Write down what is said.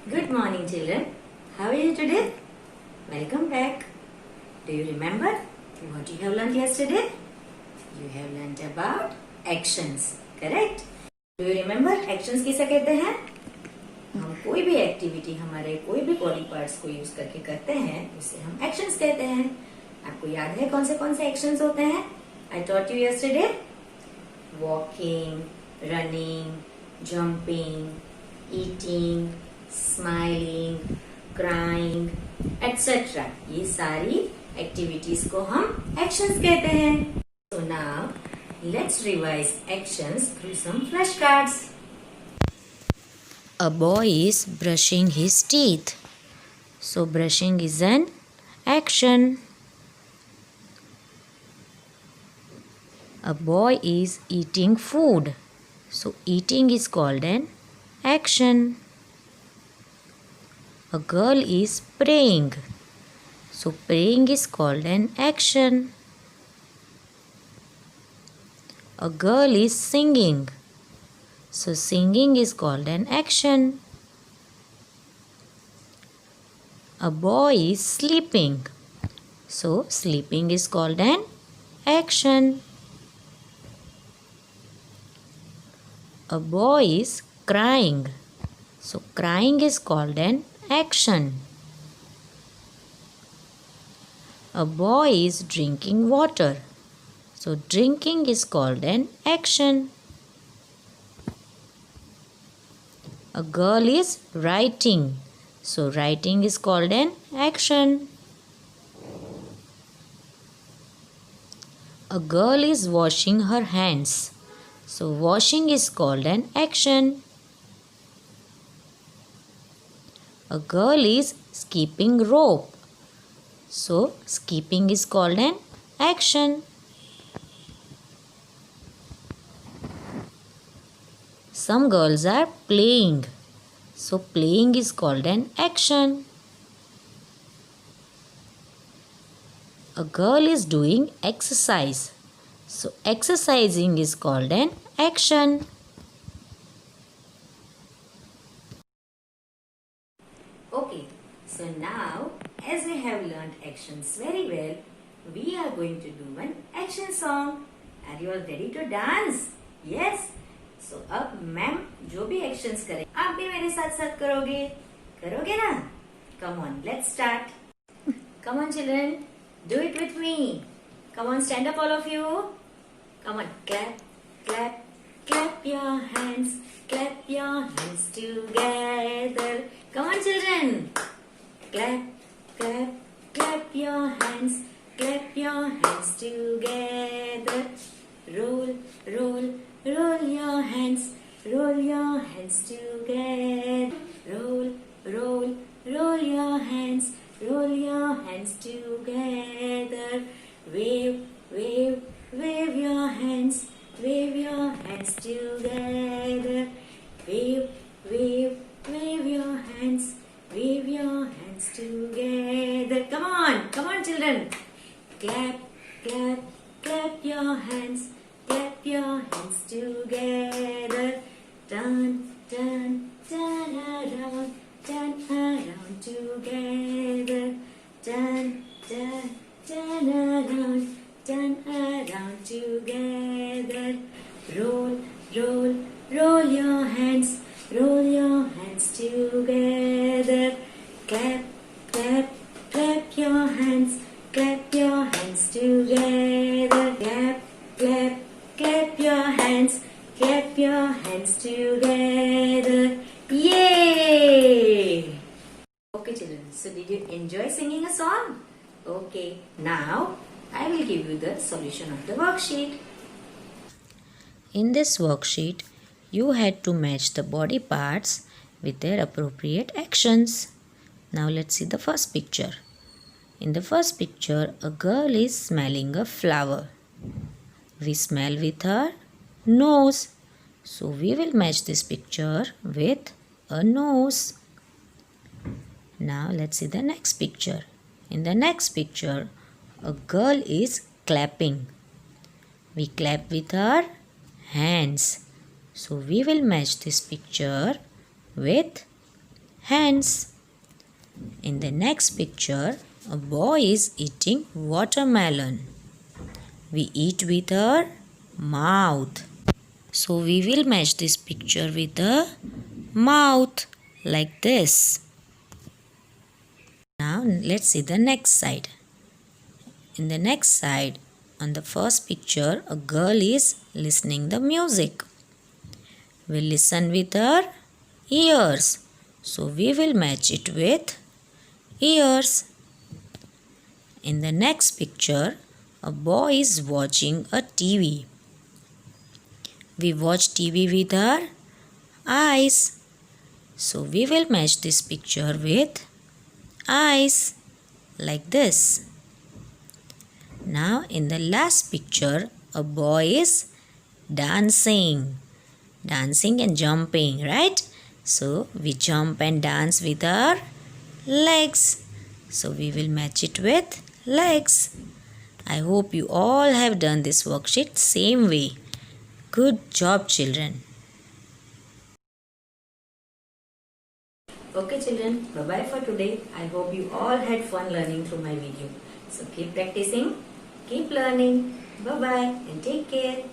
Good morning, children. How are you today? Welcome back. Do you remember what you have learned yesterday? You have learned about actions, correct? Do you remember actions किसे कहते हैं? हम कोई भी activity हमारे कोई भी body parts को यूज करके करते हैं उसे हम एक्शंस कहते हैं. आपको याद है कौन से एक्शंस होते हैं? I taught you yesterday. Walking, running, jumping, eating, smiling, crying, etc. ये सारी एक्टिविटीज को हम एक्शंस कहते हैं. So now let's revise actions through some flashcards. A boy is brushing his teeth. So brushing is an action. A boy is eating food. So eating is called an action. A girl is praying. So praying is called an action. A girl is singing. So singing is called an action. A boy is sleeping. So sleeping is called an action. A boy is crying. So crying is called an action. A boy is drinking water. So drinking is called an action. A girl is writing. So writing is called an action. A girl is washing her hands. So washing is called an action. A girl is skipping rope. So skipping is called an action. Some girls are playing. So playing is called an action. A girl is doing exercise. So exercising is called an action. Okay, so now as we have learned actions very well, we are going to do one action song. Are you all ready to dance? Yes. So अब ma'am जो भी actions करें आप भी मेरे साथ साथ करोगे ना? Come on, let's start. Come on children, do it with me. Come on, stand up all of you. Come on, clap, clap, clap your hands together. Come on children, clap, clap, clap your hands together. Roll, roll, roll your hands together. Roll, roll, roll your hands together. Wave, wave, wave your hands together. Wave, wave, wave your hands together. Come on children. Clap, clap, clap your hands together. Turn, turn, turn around together. Turn, turn, turn around together. Roll, roll, roll your hands together. Clap, clap, clap your hands together. Clap, clap, clap your hands together. Yay! Okay children, so did you enjoy singing a song? Okay, now I will give you the solution of the worksheet. In this worksheet, you had to match the body parts with their appropriate actions. Now let's see the first picture. In the first picture, a girl is smelling a flower. We smell with her nose. So we will match this picture with a nose. Now let's see the next picture. In the next picture, a girl is clapping. We clap with our hands. So we will match this picture with hands. In the next picture, a boy is eating watermelon. We eat with our mouth. So we will match this picture with the mouth like this. Now let's see the next side. In the next side, on the first picture, a girl is listening the music. We listen with our ears. So we will match it with ears. In the next picture, a boy is watching a TV. We watch TV with our eyes. So we will match this picture with eyes like this. Now in the last picture, a boy is dancing and jumping, right? So we jump and dance with our legs. So we will match it with legs. I hope you all have done this worksheet same way. Good job, children. Okay children, bye-bye for today. I hope you all had fun learning through my video. So keep practicing, keep learning. Bye-bye and take care.